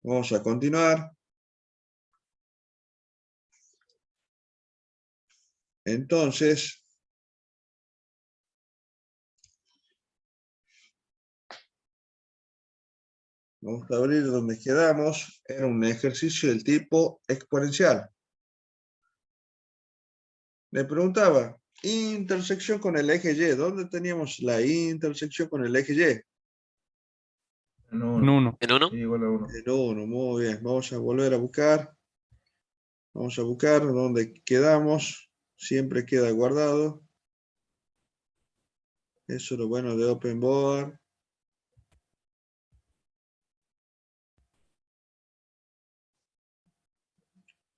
Vamos a continuar. Entonces, vamos a abrir donde quedamos. Era un ejercicio del tipo exponencial. Le preguntaba, intersección con el eje Y. ¿Dónde teníamos la intersección con el eje Y? En En 1. 1. ¿En uno? Y igual a 1. En 1, muy bien. Vamos a volver a buscar. Vamos a buscar donde quedamos. Siempre queda guardado. Eso es lo bueno de OpenBoard.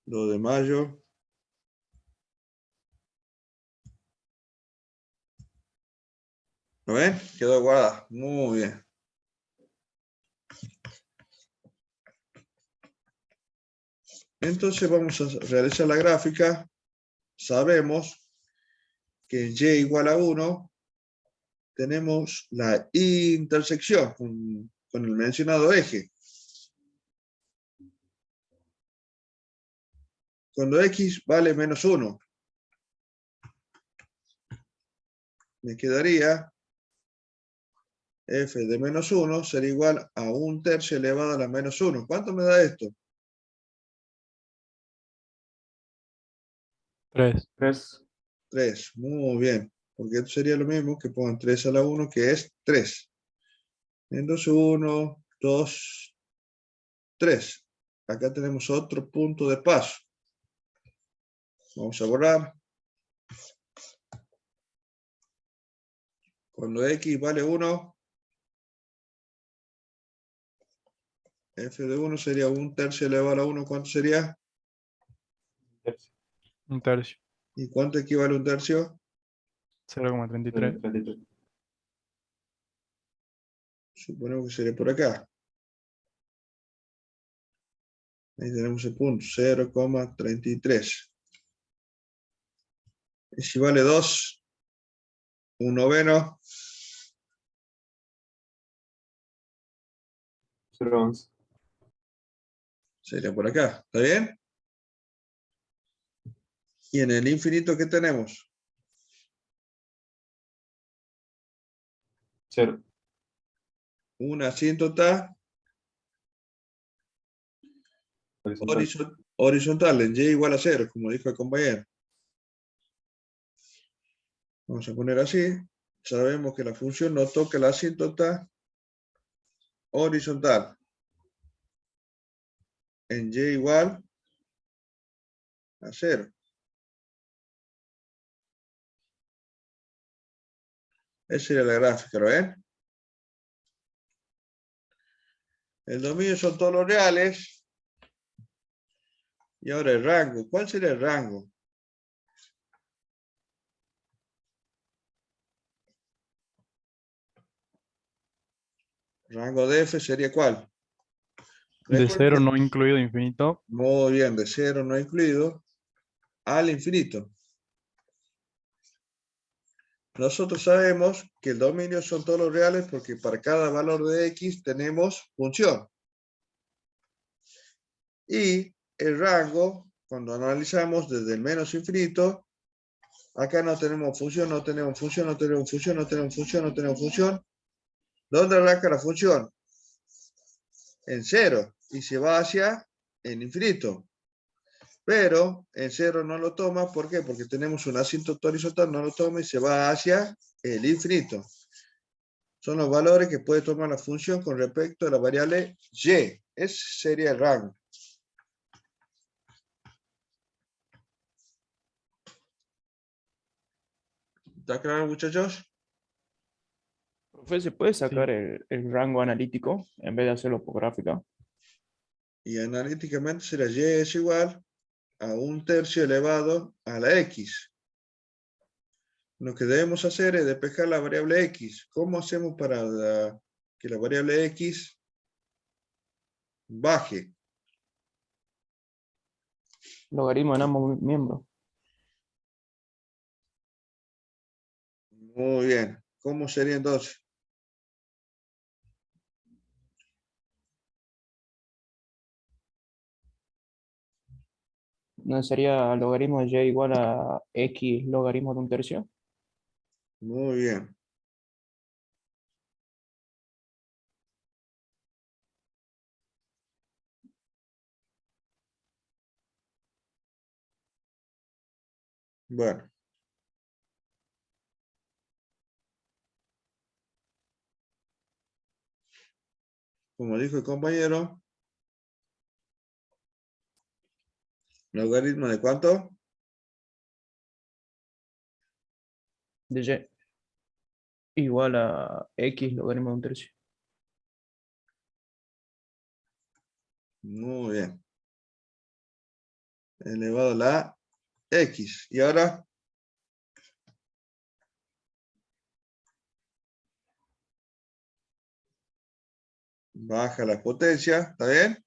Lo de mayo. ¿Lo ven? Quedó guardado. Muy bien. Entonces vamos a realizar la gráfica. Sabemos que en Y igual a 1 tenemos la intersección con el mencionado eje. Cuando X vale menos 1, me quedaría f de menos 1 será igual a 1/3 elevado a la menos 1. ¿Cuánto me da esto? 3. 3. 3. Muy bien. Porque esto sería lo mismo que pongan 3 a la 1, que es 3. Entonces 1, 2, 3. Acá tenemos otro punto de paso. Vamos a borrar. Cuando X vale 1, f de 1 sería 1/3 elevado a la 1. ¿Cuánto sería? 1/3. ¿Y cuánto equivale a 1/3? 0,33. 33. Suponemos que sería por acá. Ahí tenemos el punto, 0,33. Y si vale 2, 1/9, 0,11. sería por acá. ¿Está bien? Y en el infinito, ¿qué tenemos? 0. Una asíntota Horizontal. horizontal en Y igual a 0, como dijo el compañero. Vamos a poner así. Sabemos que la función no toca la asíntota horizontal en Y igual a 0. Esa sería la gráfica, ¿lo ven? El dominio son todos los reales. Y ahora el rango. ¿Cuál sería el rango? Rango de F sería ¿cuál? De Recuerden 0 que, no incluido infinito. muy bien, de 0 no incluido al infinito. Nosotros sabemos que el dominio son todos los reales porque para cada valor de X tenemos función. Y el rango, cuando analizamos desde el menos infinito, acá no tenemos función, no tenemos función, no tenemos función, no tenemos función, no tenemos función. ¿Dónde arranca la función? En 0 y se va hacia el infinito. Pero en 0 no lo toma, ¿por qué? Porque tenemos un asíntota horizontal, no lo toma y se va hacia el infinito. Son los valores que puede tomar la función con respecto a la variable y. Ese sería el rango. ¿Está claro, muchachos? Profe, ¿se puede sacar Sí. el rango analítico en vez de hacerlo por gráfica? Y analíticamente será y es igual a 1/3 elevado a la x. Lo que debemos hacer es despejar la variable x. ¿Cómo hacemos para que la variable x baje? Logaritmo en ambos miembros. Muy bien. ¿Cómo sería entonces? ¿No sería logaritmo de y igual a x logaritmo de un tercio? Muy bien. Bueno. Como dijo el compañero, ¿logaritmo de cuánto? De y igual a x logaritmo de un tercio. Muy bien. Elevado a la X. Y ahora, baja la potencia. ¿Está bien?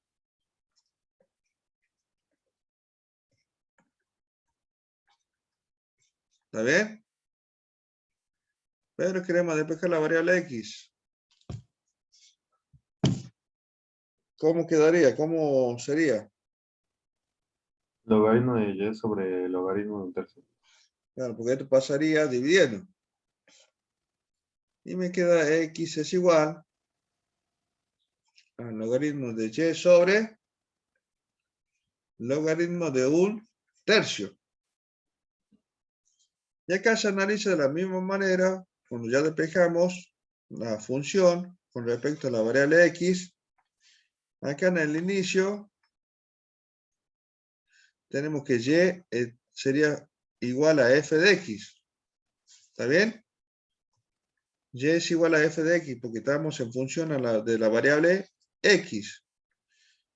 ¿Está bien? Pero queremos despejar la variable X. ¿Cómo quedaría? ¿Cómo sería? Logaritmo de y sobre logaritmo de un tercio. Claro, porque esto pasaría dividiendo. Y me queda X es igual al logaritmo de Y sobre logaritmo de un tercio. Y acá se analiza de la misma manera, cuando ya despejamos la función con respecto a la variable X. Acá en el inicio tenemos que Y sería igual a f de X. ¿Está bien? Y es igual a f de X porque estamos en función de la variable X.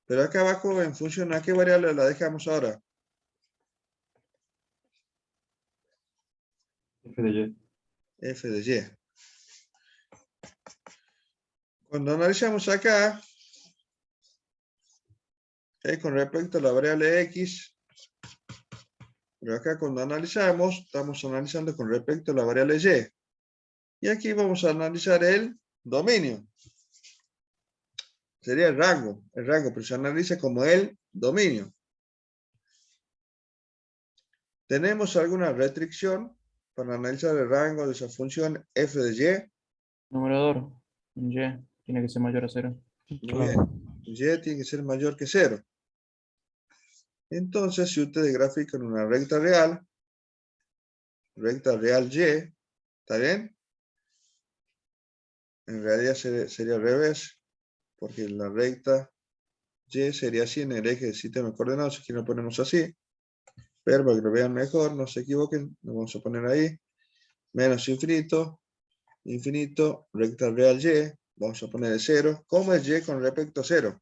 Pero acá abajo en función a qué variable la dejamos ahora. F de y. F de Y. Cuando analizamos acá, es con respecto a la variable X. Pero acá cuando analizamos, estamos analizando con respecto a la variable Y. Y aquí vamos a analizar el dominio. Sería el rango, pero se analiza como el dominio. ¿Tenemos alguna restricción para analizar el rango de esa función f de y? Numerador, y tiene que ser mayor a 0. Muy Claro. bien. Y tiene que ser mayor que 0. Entonces, si ustedes grafican una recta real y, ¿está bien? En realidad sería al revés, porque la recta y sería así en el eje del sistema de coordenadas, aquí lo ponemos así. Pero para que lo vean mejor, no se equivoquen, lo vamos a poner ahí. Menos infinito, infinito, recta real y, vamos a poner el 0. ¿Cómo es y con respecto a 0?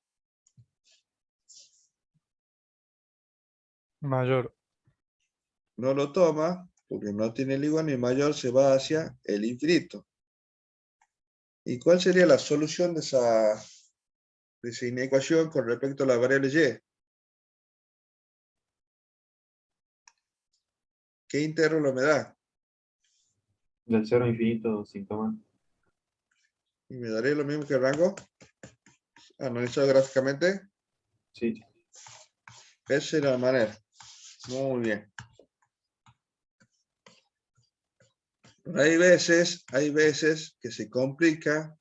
Mayor. No lo toma, porque no tiene el igual ni mayor, se va hacia el infinito. ¿Y cuál sería la solución de esa inecuación con respecto a la variable y? ¿Qué intervalo me da? Del cero a infinito sin coma. Y me daría lo mismo que el rango, analizado gráficamente. Sí. Esa es la manera. Muy bien. Pero hay veces que se complica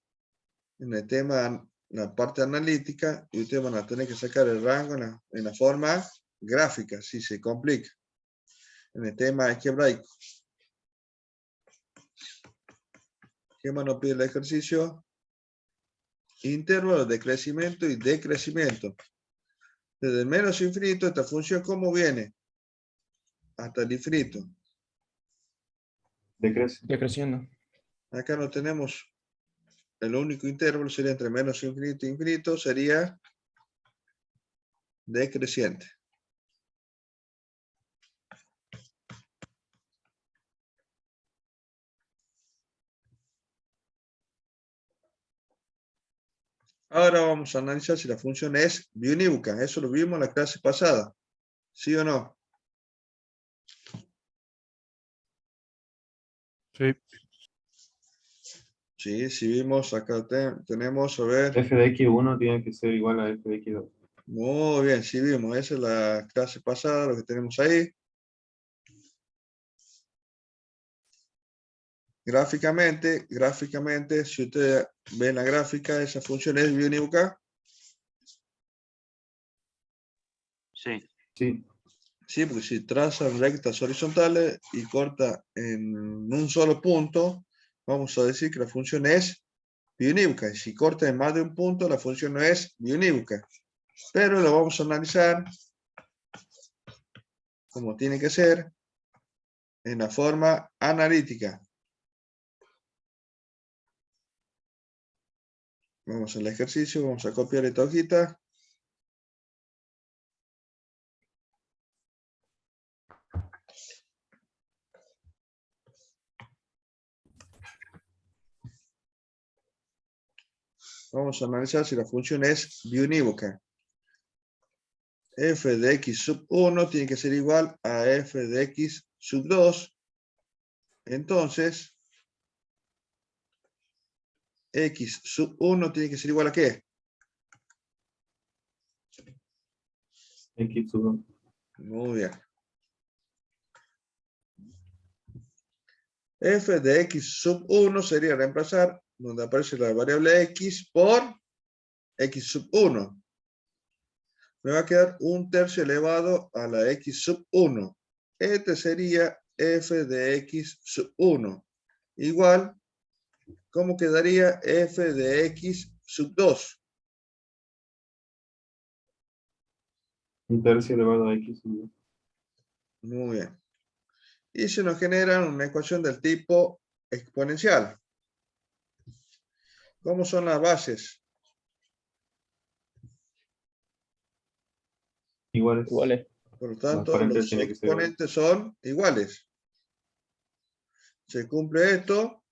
en el tema, en la parte analítica, y ustedes van a tener que sacar el rango en la forma gráfica, si se complica. En el tema algebraico. ¿Qué más nos pide el ejercicio? Intervalos de crecimiento y decrecimiento. Desde el menos infinito, esta función, ¿cómo viene? Hasta el infinito. Decrece. Decreciendo. Acá no tenemos, el único intervalo sería entre menos infinito e infinito, sería decreciente. Ahora vamos a analizar si la función es biunívoca. Eso lo vimos en la clase pasada. ¿Sí o no? Sí. Sí, sí vimos. Acá tenemos, a ver. F de X1 tiene que ser igual a F de X2. Muy bien, sí vimos. Esa es la clase pasada, lo que tenemos ahí. Gráficamente, si ustedes ven la gráfica, esa función es biunívoca. Sí. Sí. Sí, porque si trazan rectas horizontales y corta en un solo punto, vamos a decir que la función es biunívoca. Y si corta en más de un punto, la función no es biunívoca. Pero lo vamos a analizar como tiene que ser en la forma analítica. Vamos al ejercicio, vamos a copiar esta hojita. Vamos a analizar si la función es biunívoca. F de x sub 1 tiene que ser igual a f de x sub 2. Entonces, x sub 1 tiene que ser igual a ¿qué? X sub 2. Muy bien. F de x sub 1 sería reemplazar donde aparece la variable x por x sub 1. Me va a quedar 1/3 elevado a la x sub 1. Este sería f de x sub 1. Igual, ¿cómo quedaría f de x sub 2? 1/3 elevado a X sub 2. Muy bien. Y se nos genera una ecuación del tipo exponencial. ¿Cómo son las bases? Iguales. Iguales. Por lo tanto, paréntesis los tiene que ser igual. exponentes son iguales. Se cumple esto.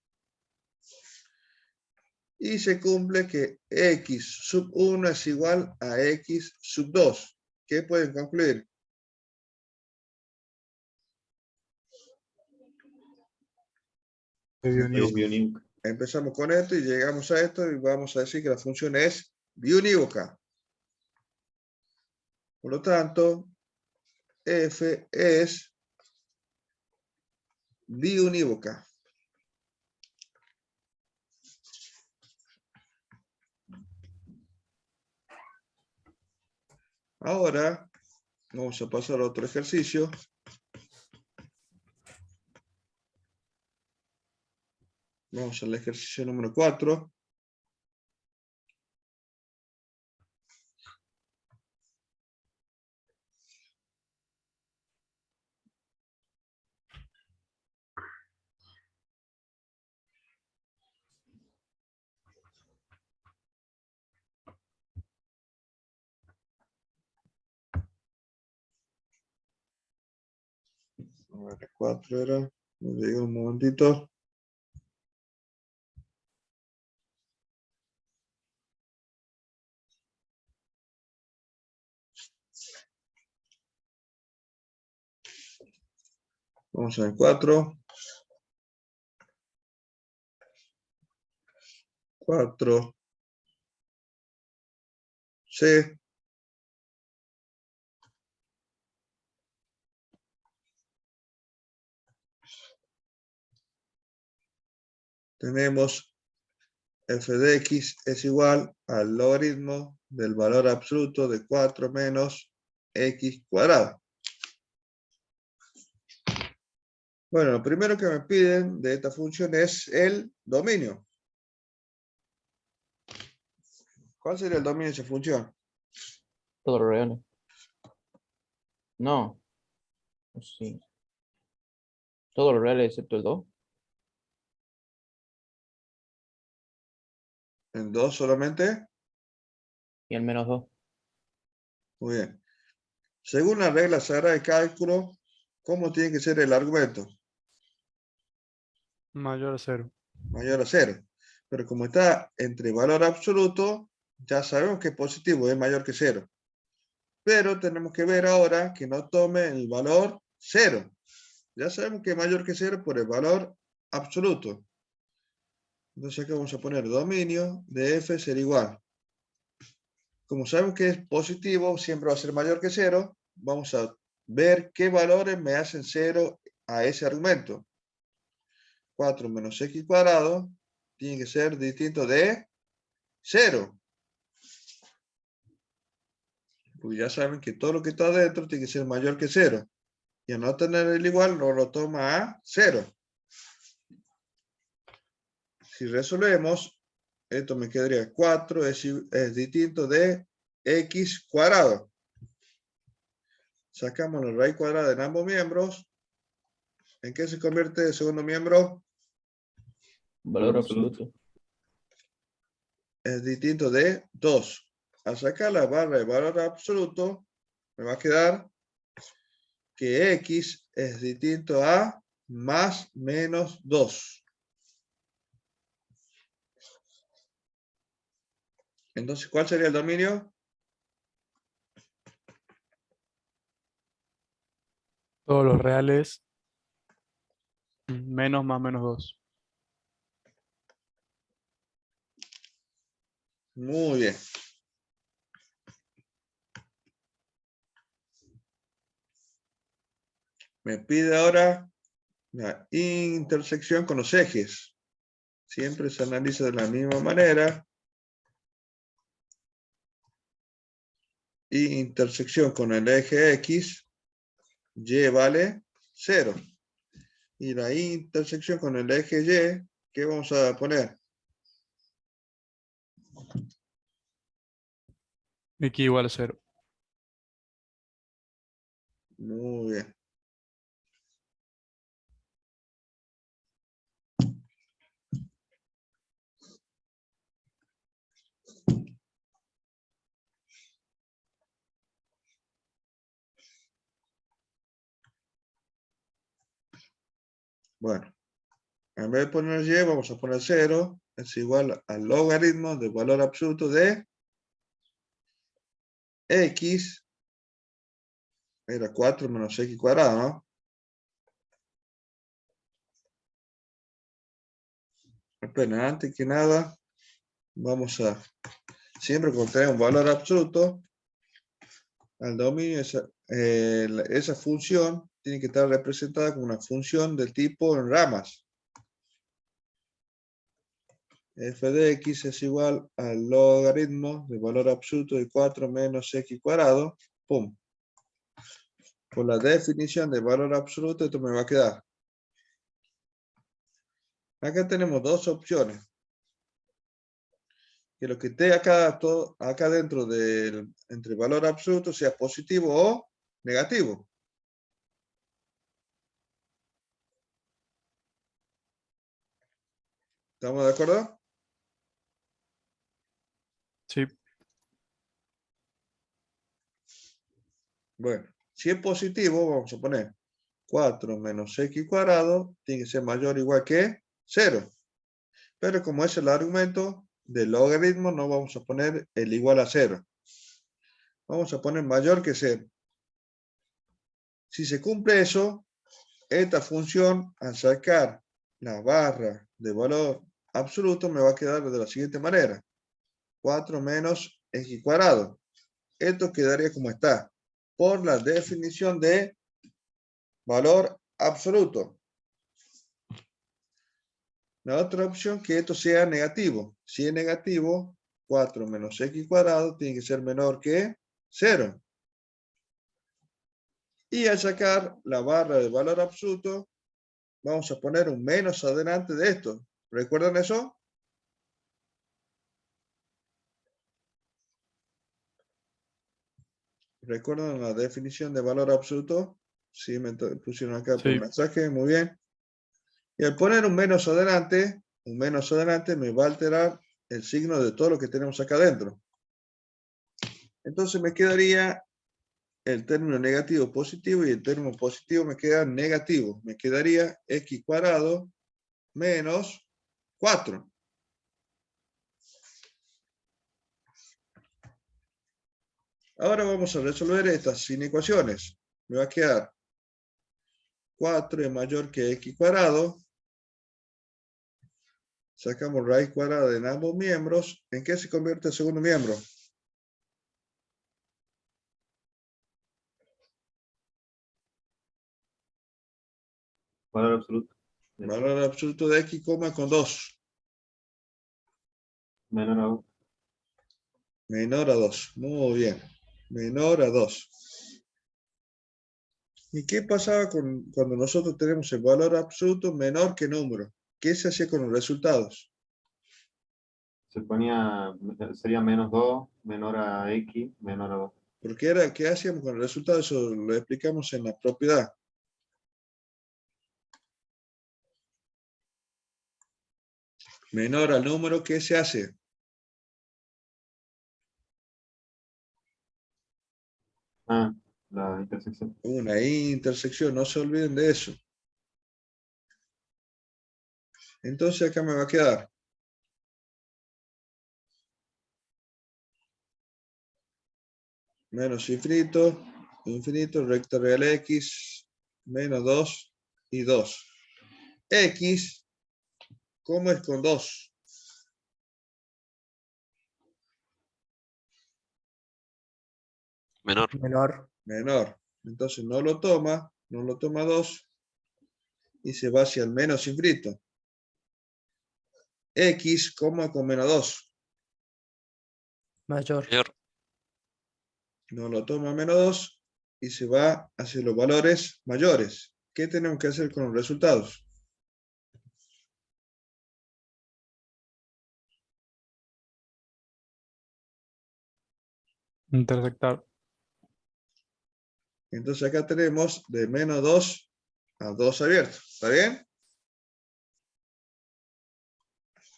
Y se cumple que x sub 1 es igual a x sub 2. ¿Qué pueden concluir? Es Es biunívoca. biunívoca. Empezamos con esto y llegamos a esto y vamos a decir que la función es biunívoca. Por lo tanto, f es biunívoca. Ahora vamos a pasar a otro ejercicio. Vamos al ejercicio número 4. A ver, 4 era. Me digo un momentito. Vamos a ver 4. 4. C. Tenemos f de x es igual al logaritmo del valor absoluto de 4 menos x cuadrado. Bueno, lo primero que me piden de esta función es el dominio. ¿Cuál sería el dominio de esa función? Todos los reales. No. Sí. Todos los reales excepto el 2. ¿En 2 solamente? Y el menos 2. Muy bien. Según la regla sagrada de cálculo, ¿cómo tiene que ser el argumento? Mayor a 0. Mayor a 0. Pero como está entre valor absoluto, ya sabemos que es positivo, es mayor que 0. Pero tenemos que ver ahora que no tome el valor 0. Ya sabemos que es mayor que 0 por el valor absoluto. Entonces aquí vamos a poner dominio de f ser igual. Como sabemos que es positivo, siempre va a ser mayor que 0. Vamos a ver qué valores me hacen 0 a ese argumento. 4 menos x cuadrado tiene que ser distinto de 0. Pues ya saben que todo lo que está adentro tiene que ser mayor que 0. Y al no tener el igual, no lo toma a 0. Si resolvemos, esto me quedaría 4 es distinto de x cuadrado. Sacamos la raíz cuadrada en ambos miembros. ¿En qué se convierte el segundo miembro? Valor absoluto. Es distinto de 2. Al sacar la barra de valor absoluto, me va a quedar que x es distinto a más menos 2. Entonces, ¿cuál sería el dominio? Todos los reales. Menos más menos 2. Muy bien. Me pide ahora la intersección con los ejes. Siempre se analiza de la misma manera. Y intersección con el eje X, Y vale 0. Y la intersección con el eje Y, ¿qué vamos a poner? X igual a 0. Muy bien. Bueno, en vez de poner Y, vamos a poner 0. Es igual al logaritmo del valor absoluto de X. Era 4 menos X cuadrado, ¿no? Apenas, antes que nada, vamos a, siempre cuando tenga un valor absoluto, al dominio, esa función tiene que estar representada como una función del tipo en ramas. F de x es igual al logaritmo del valor absoluto de 4 menos x cuadrado. Pum. Por la definición de valor absoluto, esto me va a quedar. Acá tenemos dos opciones. Que lo que esté acá, acá dentro del entre valor absoluto sea positivo o negativo. ¿Estamos de acuerdo? Sí. Bueno, si es positivo, vamos a poner 4 menos x cuadrado tiene que ser mayor o igual que 0. Pero como es el argumento del logaritmo, no vamos a poner el igual a 0. Vamos a poner mayor que 0. Si se cumple eso, esta función, al sacar la barra de valor absoluto, me va a quedar de la siguiente manera. 4 menos x cuadrado. Esto quedaría como está, por la definición de valor absoluto. La otra opción que esto sea negativo. Si es negativo, 4 menos x cuadrado tiene que ser menor que 0. Y al sacar la barra de valor absoluto, vamos a poner un menos adelante de esto. ¿Recuerdan eso? ¿Recuerdan la definición de valor absoluto? Sí, me pusieron acá por Sí. mensaje, muy bien. Y al poner un menos adelante me va a alterar el signo de todo lo que tenemos acá adentro. Entonces me quedaría el término negativo positivo y el término positivo me queda negativo. Me quedaría x cuadrado menos 4. Ahora vamos a resolver estas inecuaciones. Me va a quedar 4 es mayor que x cuadrado. Sacamos raíz cuadrada en ambos miembros. ¿En qué se convierte el segundo miembro? Valor absoluto. Valor absoluto de x, con 2. Menor a 1. Menor a 2. Muy bien. Menor a 2. ¿Y qué pasaba cuando nosotros tenemos el valor absoluto menor que número? ¿Qué se hacía con los resultados? Se ponía, sería menos 2, menor a x, menor a 2. Porque era, ¿qué hacíamos con el resultado? Eso lo explicamos en la propiedad. Menor al número, ¿qué se hace? Ah, la intersección. Una intersección, no se olviden de eso. Entonces acá me va a quedar menos infinito, infinito, recta real x, menos 2 y 2. X, ¿cómo es con 2? Menor. Menor. Menor. Entonces no lo toma 2 y se va hacia el menos infinito. X, ¿cómo es con menos 2? Mayor. Mayor. No lo toma menos 2 y se va hacia los valores mayores. ¿Qué tenemos que hacer con los resultados? Intersectar. Entonces acá tenemos de menos 2 a 2 abierto. ¿Está bien?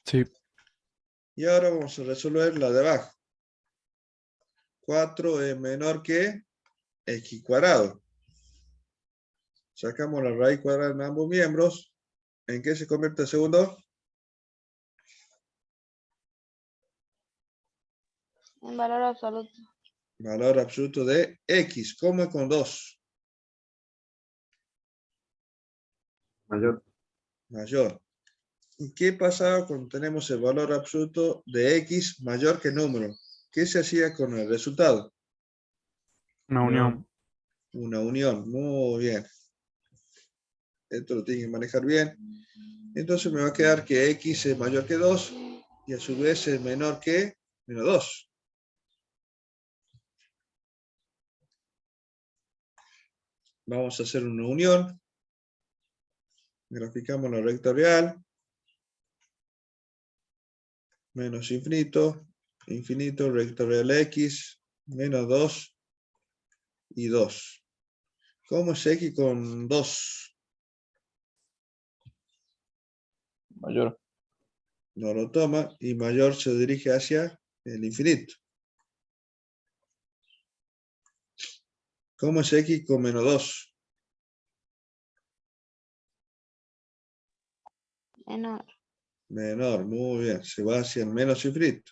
Sí. Y ahora vamos a resolver la de abajo. 4 es menor que x cuadrado. Sacamos la raíz cuadrada en ambos miembros. ¿En qué se convierte el segundo? En valor absoluto. Valor absoluto de x. ¿Cómo es con 2? Mayor. Mayor. ¿Y qué pasaba cuando tenemos el valor absoluto de x mayor que número? ¿Qué se hacía con el resultado? Una unión. Una unión. Muy bien. Esto lo tienen que manejar bien. Entonces me va a quedar que x es mayor que 2 y a su vez es menor que menos 2. Vamos a hacer una unión. Graficamos la recta real. Menos infinito. Infinito, recta real x. Menos 2 y 2. ¿Cómo es x con 2? Mayor. No lo toma y mayor se dirige hacia el infinito. ¿Cómo es x con menos 2? Menor. Menor, muy bien. Se va hacia el menos infinito.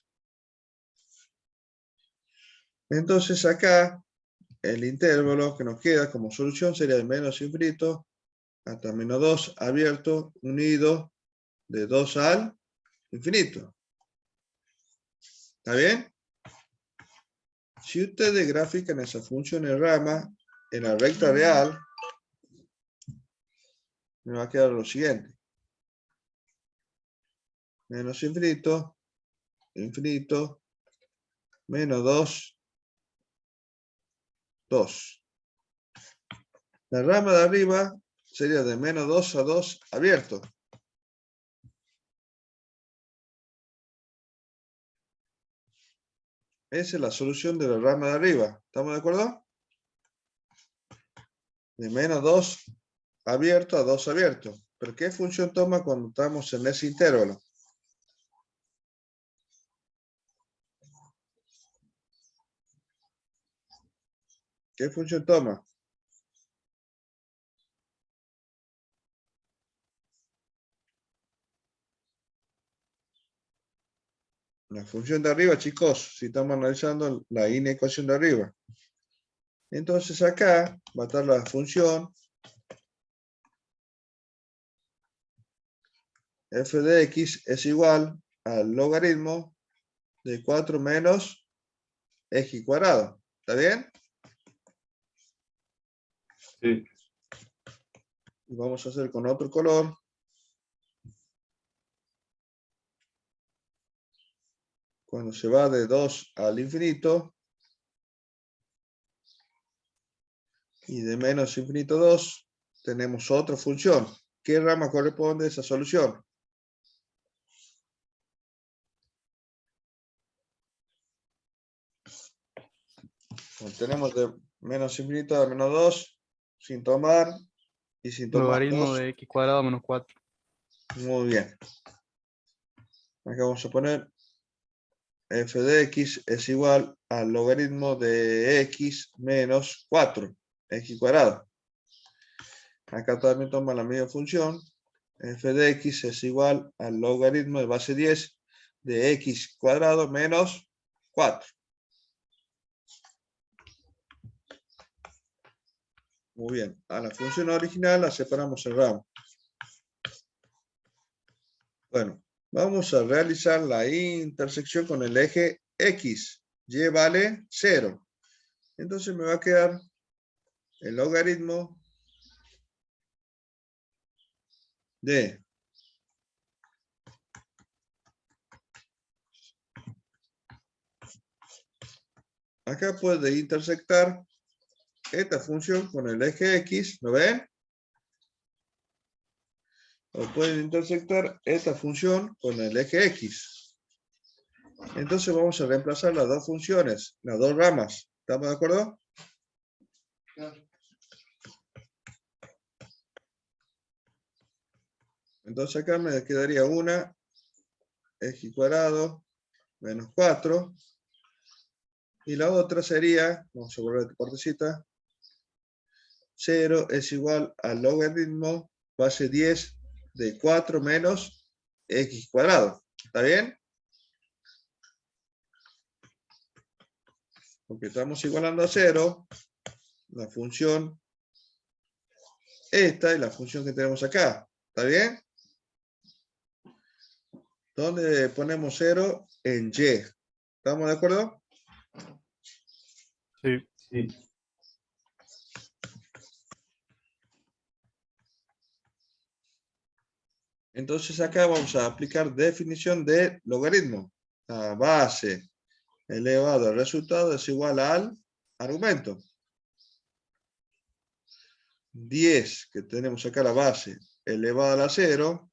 Entonces acá el intervalo que nos queda como solución sería de menos infinito hasta menos 2 abierto unido de 2 al infinito. ¿Está bien? Si ustedes grafican esa función en rama en la recta real, me va a quedar lo siguiente. Menos infinito, infinito, menos 2, 2. La rama de arriba sería de menos 2 a 2 abierto. Esa es la solución de la rama de arriba. ¿Estamos de acuerdo? De menos 2 abierto a 2 abierto. ¿Pero qué función toma cuando estamos en ese intervalo? ¿Qué función toma? La función de arriba, chicos, si estamos analizando la inecuación de arriba. Entonces acá va a estar la función f de x es igual al logaritmo de 4 menos x cuadrado. ¿Está bien? Sí. Y vamos a hacer con otro color. Cuando se va de 2 al infinito. Y de menos infinito 2, tenemos otra función. ¿Qué rama corresponde a esa solución? Cuando tenemos de menos infinito a menos 2, sin tomar y sin tomar Logaritmo 2. de x cuadrado menos 4. Muy bien. Acá vamos a poner f de x es igual al logaritmo de x menos 4, x cuadrado. Acá también toma la misma función. F de x es igual al logaritmo de base 10 de x cuadrado menos 4. Muy bien. A la función original la separamos en ramo. Bueno, vamos a realizar la intersección con el eje X. Y vale 0. Entonces me va a quedar el logaritmo de acá puede intersectar esta función con el eje X, ¿lo ven? O pueden intersectar esta función con el eje X. Entonces vamos a reemplazar las dos funciones, las dos ramas. ¿Estamos de acuerdo? Entonces acá me quedaría una x cuadrado menos 4. Y la otra sería, vamos a borrar esta partecita, 0 es igual al logaritmo base 10 de 4 menos x cuadrado. ¿Está bien? Porque estamos igualando a 0, la función esta y la función que tenemos acá. ¿Está bien? ¿Dónde ponemos 0? En y. ¿Estamos de acuerdo? Sí. Sí. Entonces acá vamos a aplicar definición de logaritmo. La base elevado al resultado es igual al argumento. 10, que tenemos acá la base, elevado a la 0,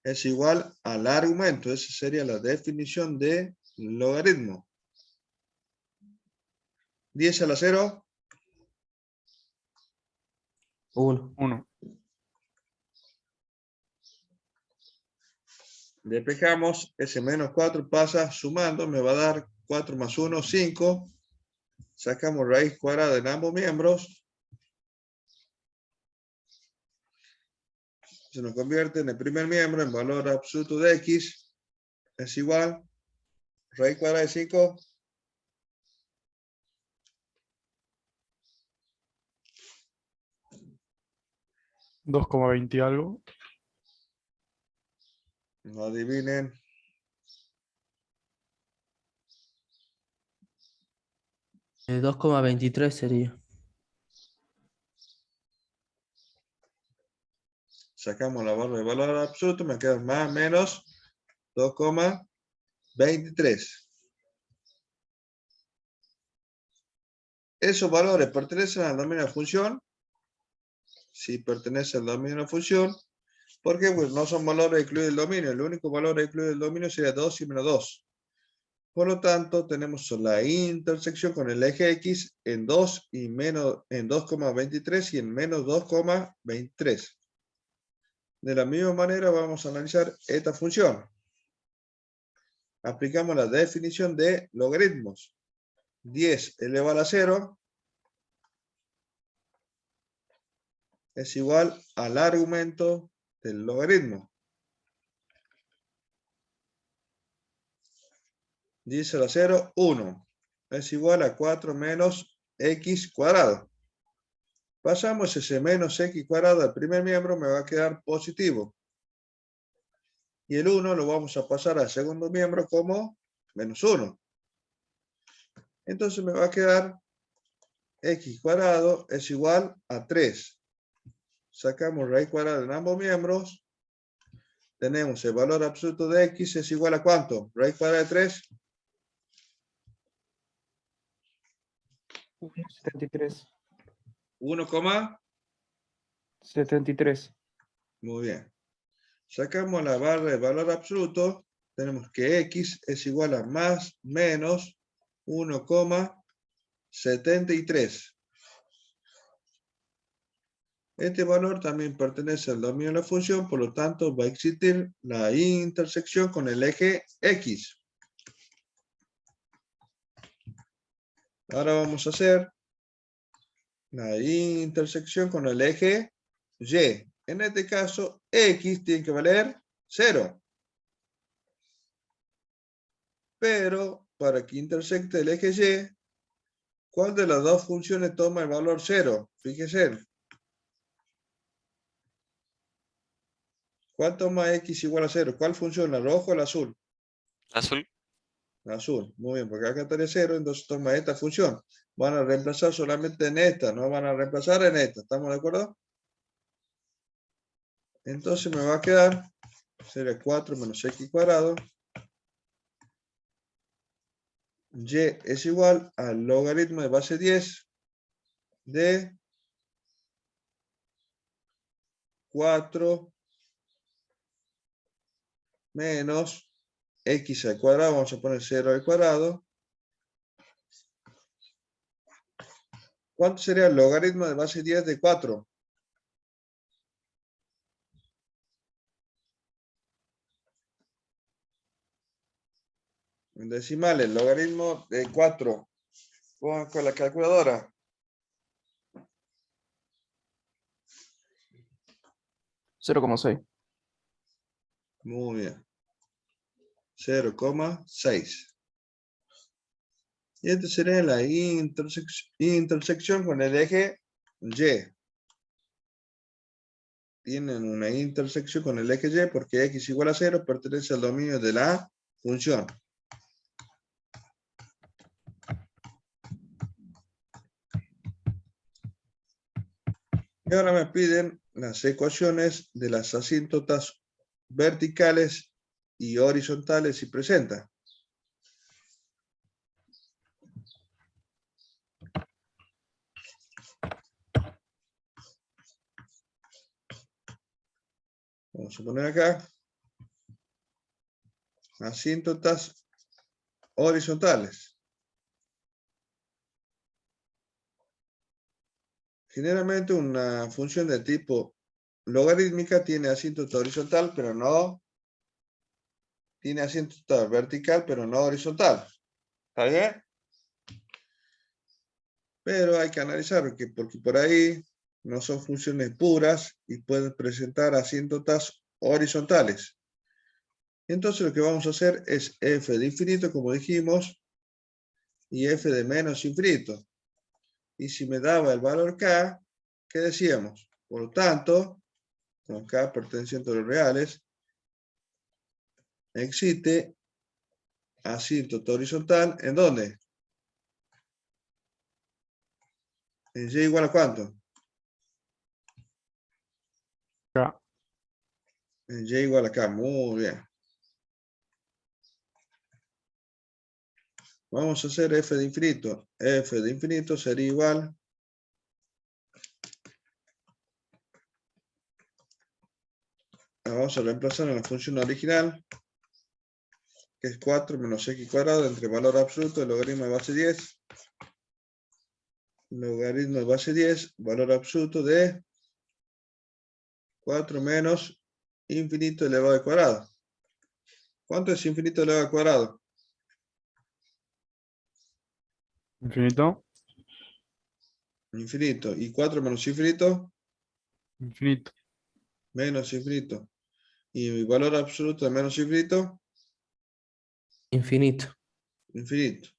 es igual al argumento. Esa sería la definición de logaritmo. 10 a la 0. 1. 1. Despejamos, ese menos 4 pasa sumando, me va a dar 4 más 1, 5. Sacamos raíz cuadrada en ambos miembros. Se nos convierte en el primer miembro en valor absoluto de x. Es igual. Raíz cuadrada de 5. $2,20 y algo. No adivinen. 2,23 sería. Sacamos la barra de valor absoluto. Me queda más o menos 2,23. Esos valores pertenecen al dominio de la función. Si pertenece al dominio de la función. Porque pues, no son valores excluidos del dominio. El único valor excluido del dominio sería 2 y menos 2. Por lo tanto, tenemos la intersección con el eje X en 2 y menos en 2,23 y en menos 2,23. De la misma manera vamos a analizar esta función. Aplicamos la definición de logaritmos. 10 elevado a la 0 es igual al argumento del logaritmo. 10 a la 0, 1. Es igual a 4 menos x cuadrado. Pasamos ese menos x cuadrado al primer miembro, me va a quedar positivo. Y el 1 lo vamos a pasar al segundo miembro como menos 1. Entonces me va a quedar x cuadrado es igual a 3. sacamos raíz cuadrada en ambos miembros. Tenemos el valor absoluto de x es igual a ¿cuánto? Raíz cuadrada de 3. 73. 1,73. Muy bien. Sacamos la barra de valor absoluto. Tenemos que x es igual a más menos 1,73. Este valor también pertenece al dominio de la función, por lo tanto va a existir la intersección con el eje X. Ahora vamos a hacer la intersección con el eje Y. En este caso, X tiene que valer 0. Pero para que intersecte el eje Y, ¿cuál de las dos funciones toma el valor 0? Fíjese. ¿Cuál toma x igual a 0? ¿Cuál función? ¿La roja o la azul? Azul. La azul. Muy bien, porque acá estaría 0, entonces toma esta función. Van a reemplazar solamente en esta, no van a reemplazar en esta. ¿Estamos de acuerdo? Entonces me va a quedar, sería 4 menos x cuadrado. Y es igual al logaritmo de base 10 de 4 menos x al cuadrado, vamos a poner 0 al cuadrado. ¿Cuánto sería el logaritmo de base 10 de 4? En decimales, el logaritmo de 4. Pongan con la calculadora. 0,6. Muy bien. 0,6. Y esta sería la intersección con el eje Y. Tienen una intersección con el eje Y porque x igual a 0 pertenece al dominio de la función. Y ahora me piden las ecuaciones de las asíntotas verticales y horizontales si presenta. Vamos a poner acá asíntotas horizontales. Generalmente una función de tipo logarítmica tiene asíntota horizontal, pero no tiene asíntota vertical, pero no horizontal. ¿Está bien? Pero hay que analizar porque por ahí no son funciones puras y pueden presentar asíntotas horizontales. Entonces lo que vamos a hacer es f de infinito, como dijimos, y f de menos infinito. Y si me daba el valor k, ¿qué decíamos? Por lo tanto, con k perteneciente a los reales, existe asíntota horizontal, ¿en dónde? ¿En y igual a cuánto? K. En y igual a k, muy bien. Vamos a hacer f de infinito. F de infinito sería igual vamos a reemplazar en la función original, que es 4 menos x cuadrado entre valor absoluto del logaritmo de base 10. Logaritmo de base 10, valor absoluto de 4 menos infinito elevado al cuadrado. ¿Cuánto es infinito elevado al cuadrado? Infinito. Infinito. ¿Y 4 menos infinito? Infinito. Menos infinito. ¿Y el valor absoluto de menos infinito? Infinito. Infinito.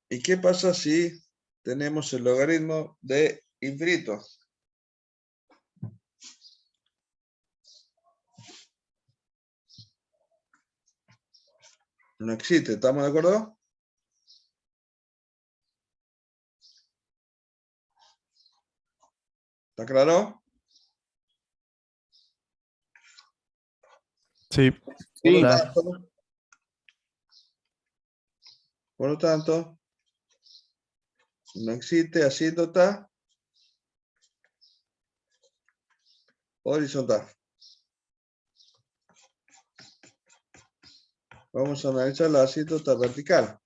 ¿Y qué pasa si tenemos el logaritmo de infinito? No existe, ¿estamos de acuerdo? ¿Está claro? Sí. Por lo Claro. tanto, no existe asíntota horizontal. Vamos a analizar la asíntota vertical.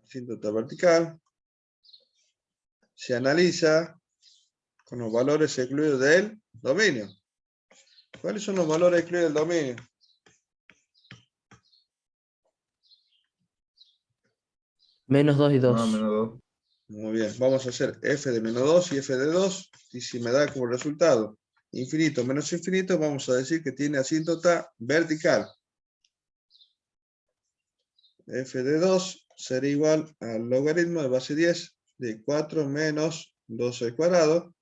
Asíntota vertical se analiza con los valores excluidos del dominio. ¿Cuáles son los valores excluidos del dominio? Menos 2 y 2. No, menos 2. Muy bien, vamos a hacer f de menos 2 y f de 2. Y si me da como resultado infinito menos infinito, vamos a decir que tiene asíntota vertical. F de 2 será igual al logaritmo de base 10 de 4 menos 12 al cuadrado.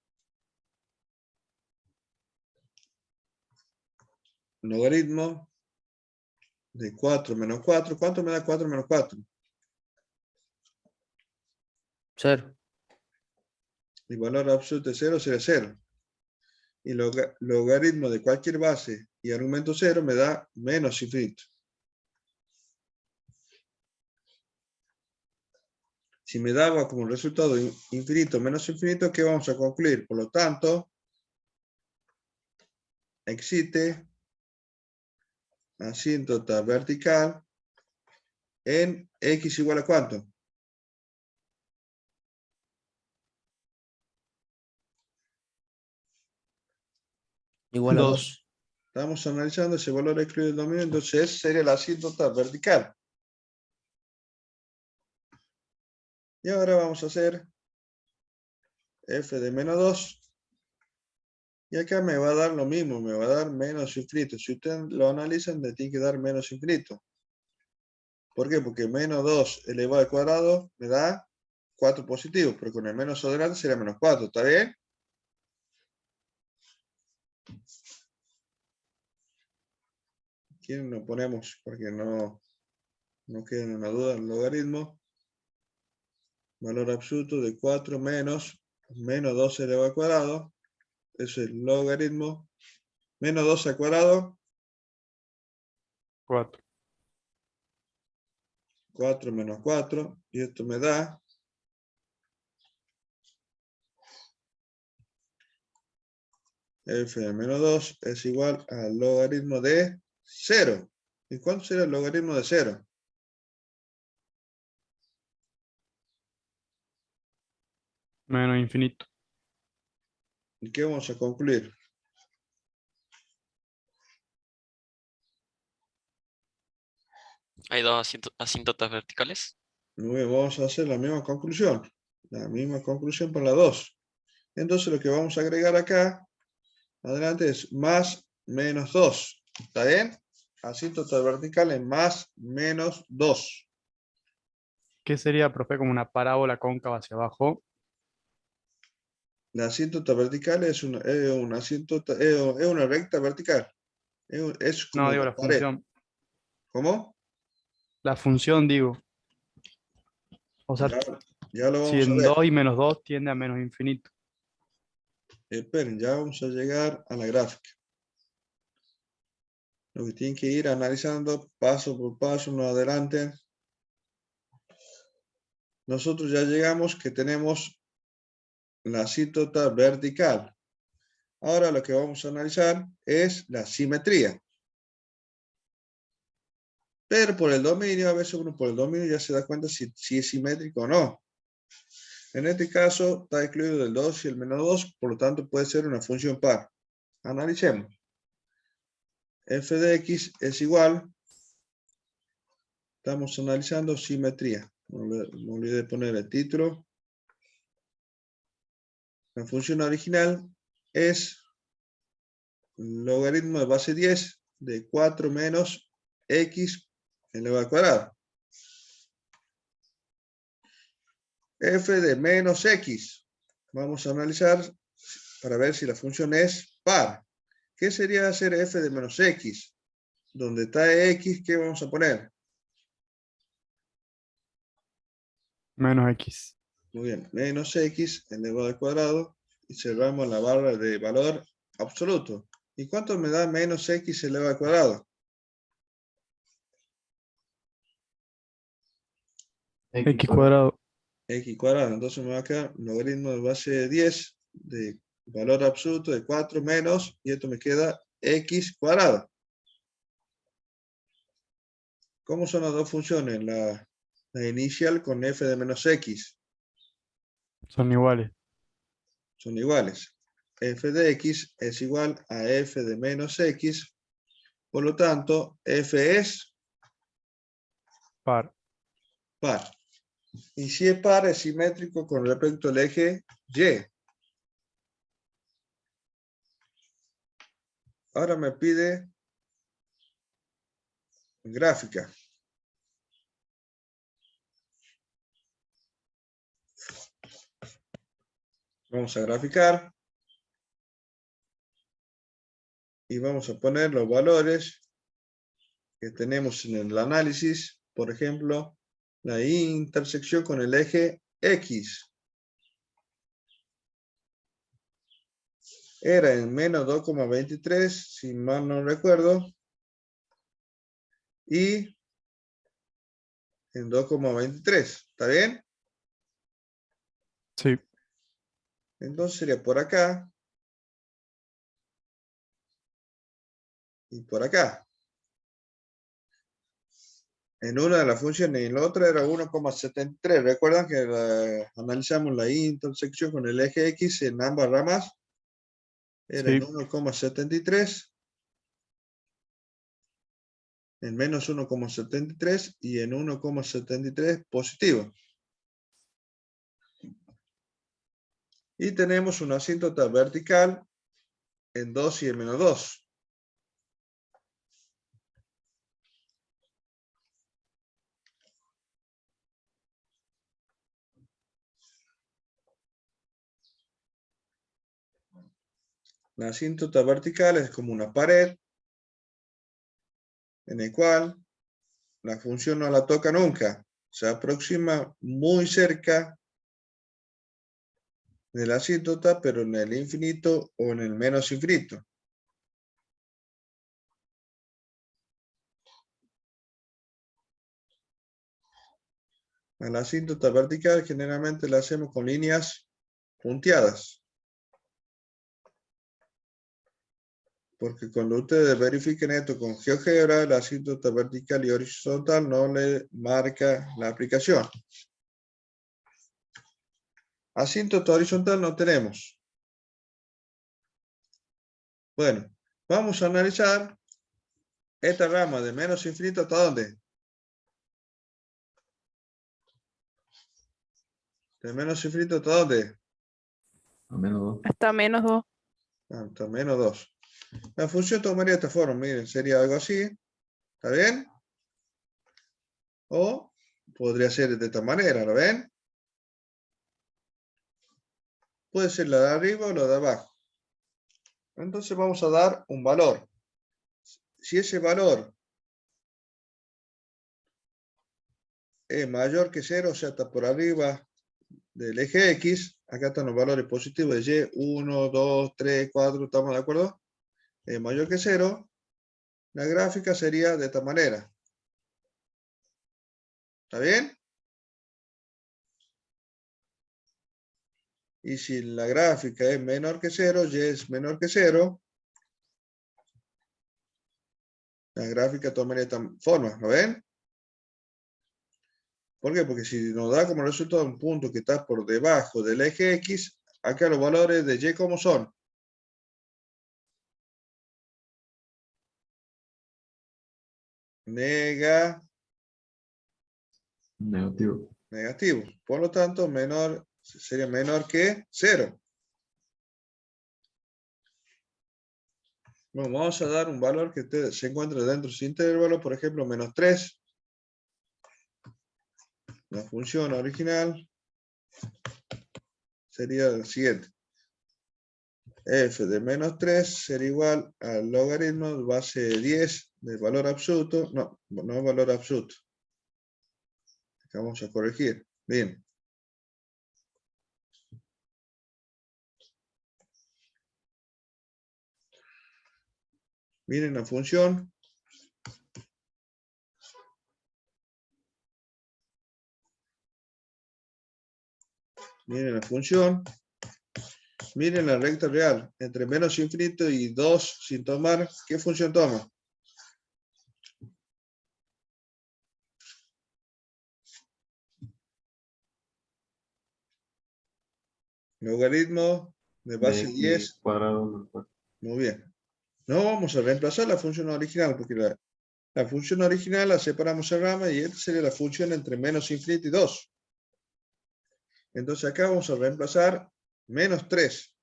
Logaritmo de 4 menos 4. ¿Cuánto me da 4 menos 4? 0. El valor absoluto de 0 será 0. Y logaritmo de cualquier base y argumento 0 me da menos infinito. Si me daba como resultado infinito menos infinito, ¿qué vamos a concluir? Por lo tanto, existe asíntota vertical en x igual a ¿cuánto? Igual a 2. 2. Estamos analizando ese valor excluido del dominio, entonces esa sería la asíntota vertical. Y ahora vamos a hacer f de menos 2. Y acá me va a dar lo mismo, me va a dar menos infinito. Si ustedes lo analizan, le tiene que dar menos infinito. ¿Por qué? Porque menos 2 elevado al cuadrado me da 4 positivos, pero con el menos adelante será menos 4, ¿está bien? Aquí lo ponemos para que no quede una duda. El logaritmo, valor absoluto de 4 menos 2 elevado al cuadrado. Eso es el logaritmo. Menos 2 al cuadrado, 4. 4 menos 4. Y esto me da f de menos 2 es igual al logaritmo de 0. ¿Y cuánto será el logaritmo de 0? Menos infinito. ¿Y qué vamos a concluir? Hay dos asíntotas verticales. Muy bien, vamos a hacer la misma conclusión. La misma conclusión para la 2. Entonces lo que vamos a agregar acá, adelante, es más menos 2. ¿Está bien? Asíntota vertical en más menos 2. ¿Qué sería, profe, como una parábola cóncava hacia abajo? La asíntota vertical es una asíntota, es una recta vertical. Es como No, digo una la pared. función. ¿Cómo? La función, digo. O sea, Ya lo si vamos a en ver. 2 y menos 2 tiende a menos infinito. Esperen, ya vamos a llegar a la gráfica. Lo que tienen que ir analizando paso por paso, no adelante. Nosotros ya llegamos que tenemos la asíntota vertical. Ahora lo que vamos a analizar es la simetría. Pero por el dominio, a veces uno por el dominio ya se da cuenta si es simétrico o no. En este caso está excluido del 2 y el menos 2, por lo tanto puede ser una función par. Analicemos. F de x es igual. Estamos analizando simetría. No me olvidé de poner el título. La función original es logaritmo de base 10 de 4 menos x elevado al cuadrado. F de menos x. Vamos a analizar para ver si la función es par. ¿Qué sería hacer f de menos x? donde está x, ¿qué vamos a poner? Menos X. Muy bien, menos x elevado al cuadrado y cerramos la barra de valor absoluto. ¿Y cuánto me da menos x elevado al cuadrado? X cuadrado. X cuadrado. Entonces me va a quedar logaritmo de base de 10 de valor absoluto de 4 menos, y esto me queda x cuadrado. ¿Cómo son las dos funciones? La inicial con f de menos x. Son iguales. Son iguales. F de x es igual a f de menos x. Por lo tanto, f es Par. par. Y si es par, es simétrico con respecto al eje y. Ahora me pide gráfica. Vamos a graficar. Y vamos a poner los valores que tenemos en el análisis. Por ejemplo, la intersección con el eje X. Era en menos 2,23, si mal no recuerdo. Y en 2,23. ¿Está bien? Sí. Entonces sería por acá. Y por acá. En una de las funciones y en la otra era 1,73. ¿Recuerdan que analizamos la intersección con el eje X en ambas ramas? Era en Sí. 1,73. En menos 1,73 y en 1,73 positivo. Y tenemos una asíntota vertical en 2 y en menos 2. La asíntota vertical es como una pared en el cual la función no la toca nunca. Se aproxima muy cerca de la asíntota, pero en el infinito o en el menos infinito. A la asíntota vertical generalmente la hacemos con líneas punteadas. Porque cuando ustedes verifiquen esto con GeoGebra, la asíntota vertical y horizontal no le marca la aplicación. Asíntota horizontal no tenemos. Bueno, vamos a analizar esta rama de menos infinito hasta dónde. De menos infinito hasta dónde. A menos 2. Hasta menos 2. Hasta menos 2. La función tomaría esta forma, miren, sería algo así. ¿Está bien? O podría ser de esta manera, ¿lo ven? Puede ser la de arriba o la de abajo. Entonces vamos a dar un valor. Si ese valor es mayor que 0, o sea, está por arriba del eje X, acá están los valores positivos de Y, 1, 2, 3, 4, ¿estamos de acuerdo? Es mayor que 0, la gráfica sería de esta manera. ¿Está bien? Y si la gráfica es menor que 0, Y es menor que 0, la gráfica tomaría esta forma, ¿lo ven? ¿Por qué? Porque si nos da como resultado un punto que está por debajo del eje X, acá los valores de Y, ¿cómo son? Negativo. Negativo. Por lo tanto, sería menor que 0. Bueno, vamos a dar un valor que se encuentre dentro de ese intervalo, por ejemplo, menos 3. La función original sería la siguiente. F de menos 3 sería igual al logaritmo de base de 10 del valor absoluto, no es valor absoluto. Acá vamos a corregir. Bien. Miren la función. Miren la función. Miren la recta real. Entre menos infinito y 2 sin tomar. ¿Qué función toma? Logaritmo de base De 10. X cuadrado menos 4. Muy bien. No vamos a reemplazar la función original porque la función original la separamos en rama y esta sería la función entre menos infinito y 2. Entonces acá vamos a reemplazar menos 3.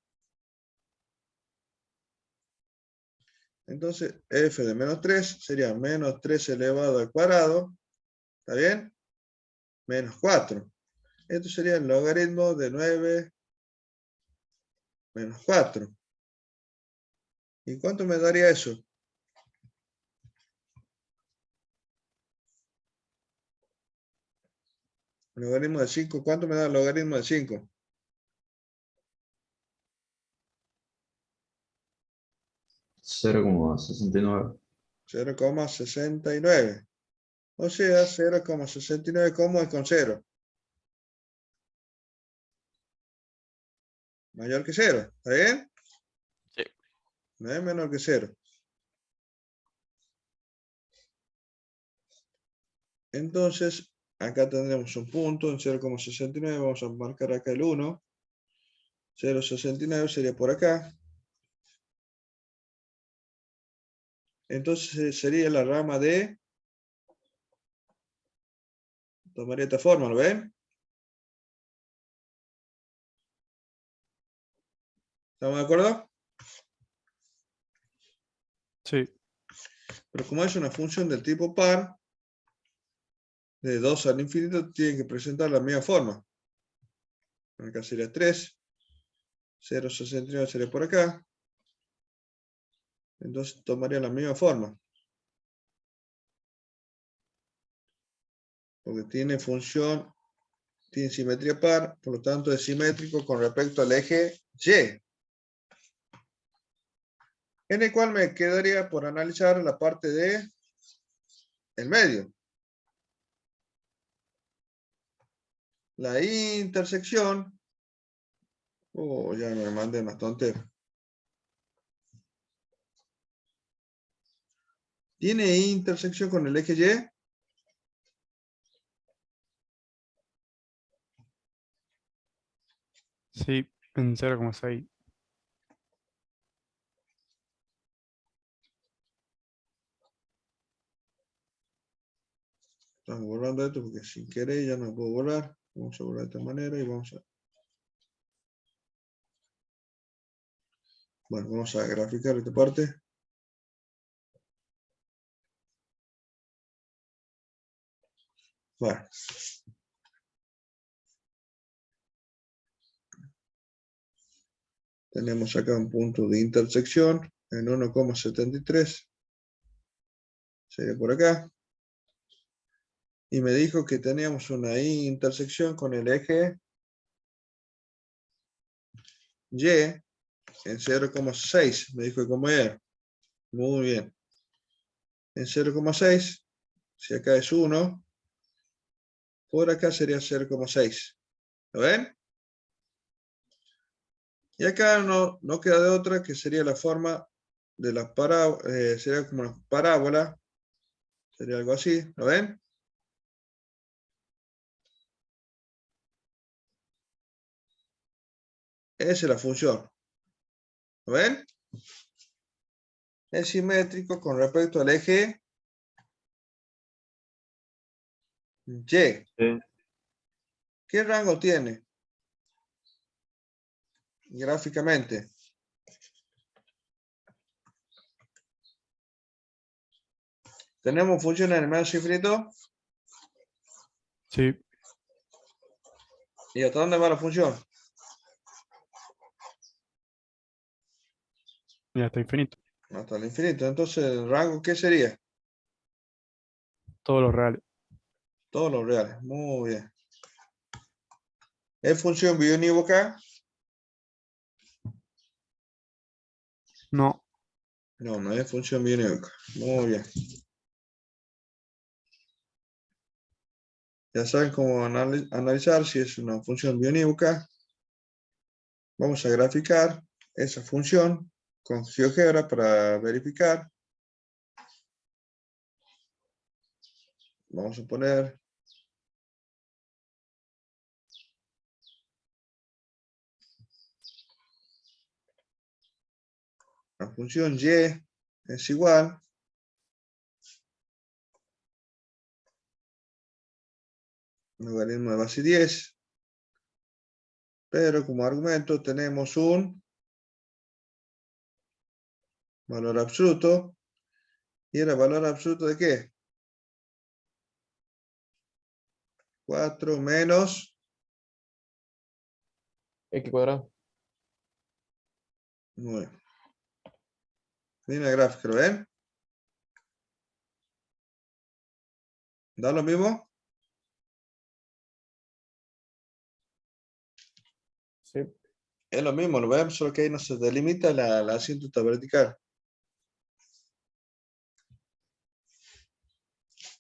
Entonces f de menos 3 sería menos 3 elevado al cuadrado. ¿Está bien? Menos 4. Esto sería el logaritmo de 9 menos 4. ¿Y cuánto me daría eso? El logaritmo de 5. ¿Cuánto me da el logaritmo de 5? 0,69. 0,69. O sea, 0,69 como es con 0. Mayor que 0. ¿Está bien? Sí. No es menor que 0. Entonces, acá tendremos un punto en 0,69. Vamos a marcar acá el 1. 0,69 sería por acá. Entonces sería la rama de... Tomaría esta forma, ¿lo ven? ¿Estamos de acuerdo? Sí. Pero como es una función del tipo par, de 2 al infinito, tiene que presentar la misma forma. Acá sería 3. 0,69 sería por acá. Entonces tomaría la misma forma. Porque tiene función, tiene simetría par, por lo tanto es simétrico con respecto al eje Y. En el cual me quedaría por analizar la parte de el medio. La intersección. Oh, ya me mandé más tonteras. ¿Tiene intersección con el eje Y? Sí, en 0,6. Estamos borrando esto porque sin querer ya no puedo borrar. Vamos a borrar de esta manera y vamos a... Bueno, vamos a graficar esta parte. Bueno. Tenemos acá un punto de intersección en 1,73. Sería por acá. Y me dijo que teníamos una intersección con el eje Y en 0,6. Me dijo cómo era. Muy bien. En 0,6, si acá es 1, por acá sería 0,6. ¿Lo ven? Y acá no queda de otra que sería la forma de la parábola, sería como una parábola. Sería algo así. ¿Lo ven? Esa es la función. ¿Lo ven? Es simétrico con respecto al eje Y. Sí. ¿Qué rango tiene? Gráficamente. ¿Tenemos función en el menos infinito? Sí, ¿Y hasta dónde va la función? y hasta infinito. Hasta el infinito. Entonces, ¿el rango qué sería? Todos los reales. Todos los reales. Muy bien. ¿Es función biunívoca? No. No, no es función biunívoca. Muy bien. Ya saben cómo analizar si es una función biunívoca. Vamos a graficar esa función con GeoGebra para verificar. Vamos a poner la función y es igual logaritmo de base 10, pero como argumento tenemos un valor absoluto. ¿Y el valor absoluto de qué? 4 menos. X cuadrado. Muy bien. Miren la gráfica, ¿lo ven? ¿Da lo mismo? Sí. Es lo mismo, lo ven, solo que ahí no se delimita la asíntota vertical.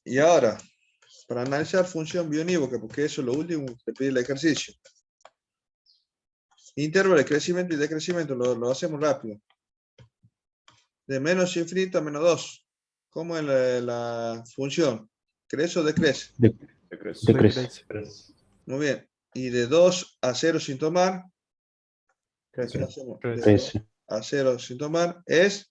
Y ahora, para analizar función biunívoca, porque eso es lo último que te pide el ejercicio. Intervalo de crecimiento y decrecimiento, lo hacemos rápido. De menos infinito a menos 2. ¿Cómo es la función? ¿Crece o decrece? Decrece. Decrece. Muy bien. Y de 2 a 0 sin tomar, Crece. ¿qué hacemos? De Crece. 2 a 0 sin tomar es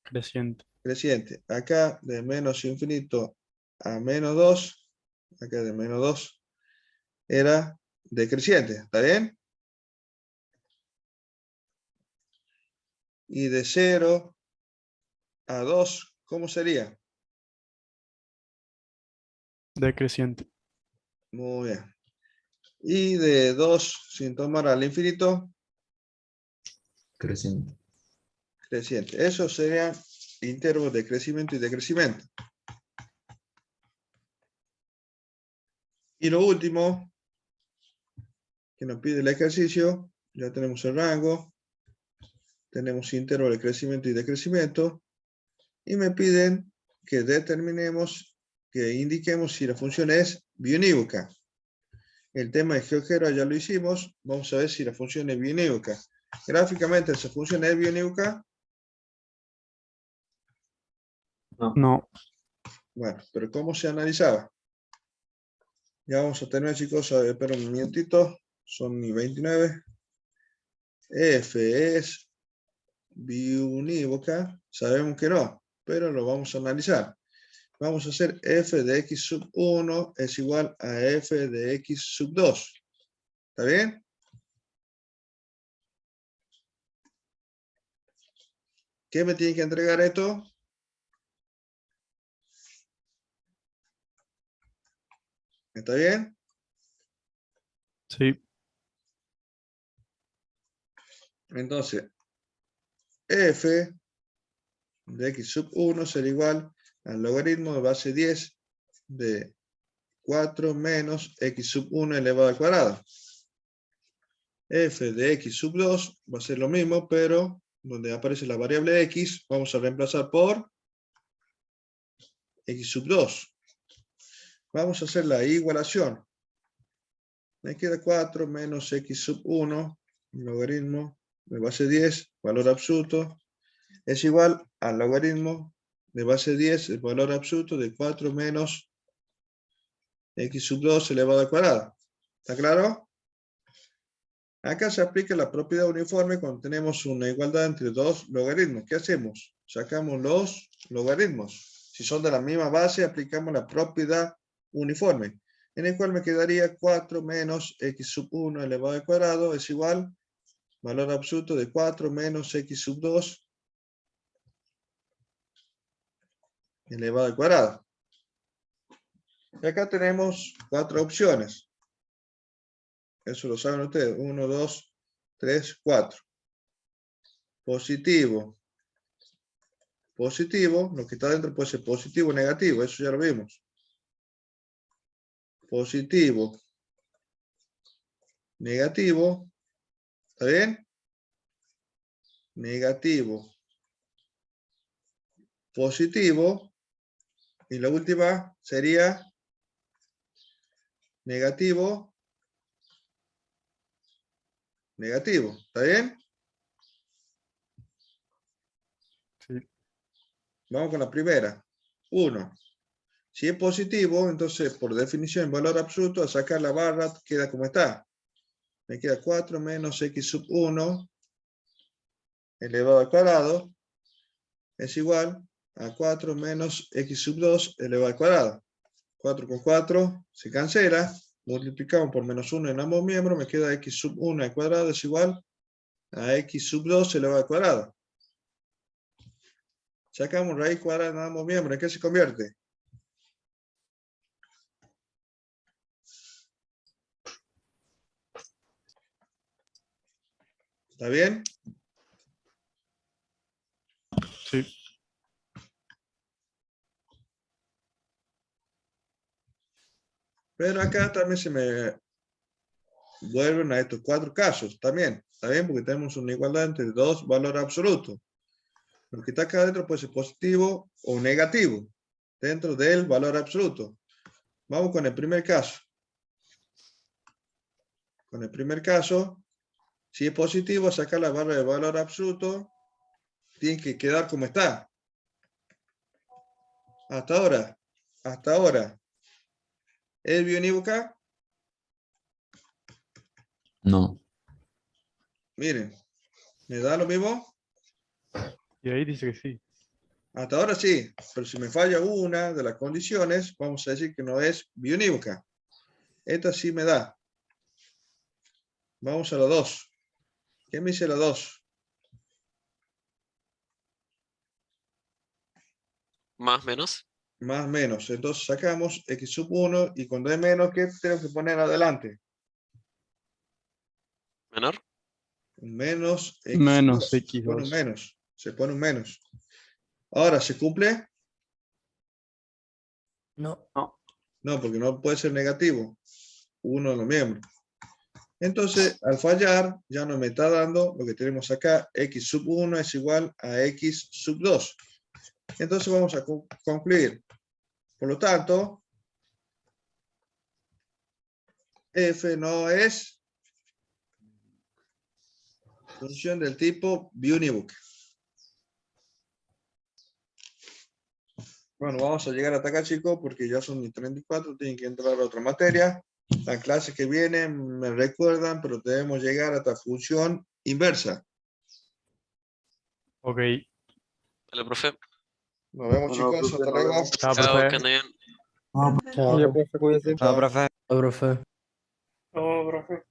Creciente. creciente. Acá de menos infinito a menos 2, acá de menos 2 era decreciente, ¿está bien? Y de 0 a 2, ¿cómo sería? Decreciente. Muy bien. Y de 2 sin tomar al infinito, Creciente. creciente. Esos serían intervalos de crecimiento y decrecimiento. Y lo último que nos pide el ejercicio, ya tenemos el rango, tenemos intervalo de crecimiento y decrecimiento, y me piden que determinemos, que indiquemos si la función es biunívoca. El tema de GeoGebra ya lo hicimos, vamos a ver si la función es biunívoca. Gráficamente, ¿esa función es biunívoca? No. Bueno, pero ¿cómo se analizaba? Ya vamos a tener, chicos, a ver, espera un minutito, son y 29. F es biunívoca, sabemos que no, pero lo vamos a analizar. Vamos a hacer f de x sub 1 es igual a f de x sub 2. ¿Está bien? ¿Qué me tiene que entregar esto? ¿Está bien? Sí. Entonces, f de x sub 1 será igual al logaritmo de base 10 de 4 menos x sub 1 elevado al cuadrado. F de x sub 2 va a ser lo mismo, pero donde aparece la variable x, vamos a reemplazar por x sub 2. Vamos a hacer la igualación. Me queda 4 menos x sub 1, logaritmo de base 10, valor absoluto, es igual al logaritmo de base 10, el valor absoluto de 4 menos x sub 2 elevado al cuadrado. ¿Está claro? Acá se aplica la propiedad uniforme cuando tenemos una igualdad entre dos logaritmos. ¿Qué hacemos? Sacamos los logaritmos. Si son de la misma base, aplicamos la propiedad uniforme, en el cual me quedaría 4 menos x sub 1 elevado al cuadrado es igual valor absoluto de 4 menos x sub 2 elevado al cuadrado. Y acá tenemos 4 opciones. Eso lo saben ustedes. 1, 2, 3, 4. Positivo, positivo, lo que está dentro puede ser positivo o negativo, eso ya lo vimos. Positivo, negativo, ¿está bien? Negativo, positivo, y la última sería negativo, negativo, ¿está bien? Sí. Vamos con la primera. 1. Si es positivo, entonces por definición en valor absoluto, al sacar la barra queda como está. Me queda 4 menos x sub 1 elevado al cuadrado es igual a 4 menos x sub 2 elevado al cuadrado. 4 con 4 se cancela. Multiplicamos por menos 1 en ambos miembros. Me queda x sub 1 al cuadrado es igual a x sub 2 elevado al cuadrado. Sacamos raíz cuadrada en ambos miembros. ¿En qué se convierte? ¿Está bien? Sí. Pero acá también se me vuelven a estos 4 casos. También. ¿Está bien? Porque tenemos una igualdad entre dos valores absolutos. Lo que está acá adentro puede ser positivo o negativo. Dentro del valor absoluto. Vamos con el primer caso. Con el primer caso, si es positivo, sacar la barra de valor absoluto, tiene que quedar como está. Hasta ahora. ¿Es bionívoca? No. Miren, ¿me da lo mismo? Y ahí dice que sí. Hasta ahora sí, pero si me falla una de las condiciones, vamos a decir que no es bionívoca. Esta sí me da. Vamos a la 2. ¿Qué me dice la 2? Más menos. Más menos. Entonces sacamos x sub 1 y cuando es menos, ¿qué tengo que poner adelante? Menor. Menos x Menos sub 2. Se pone un x2. menos. Se pone un menos. Ahora, ¿se cumple? No. No, porque no puede ser negativo. Uno de los miembros. Entonces, al fallar, ya no me está dando lo que tenemos acá. X sub 1 es igual a x sub 2. Entonces vamos a concluir. Por lo tanto, f no es función del tipo bionívoca. Bueno, vamos a llegar hasta acá, chicos, porque ya son mis 34, tienen que entrar a otra materia. Las clases que vienen me recuerdan, pero debemos llegar hasta función inversa. Ok. Vale, profe. Nos vemos, Bueno, chicos. profe, Hasta nos luego. vemos. Chao, Chao, profe. que anden bien. Chao. Chao. Chao, profe. Chao, profe.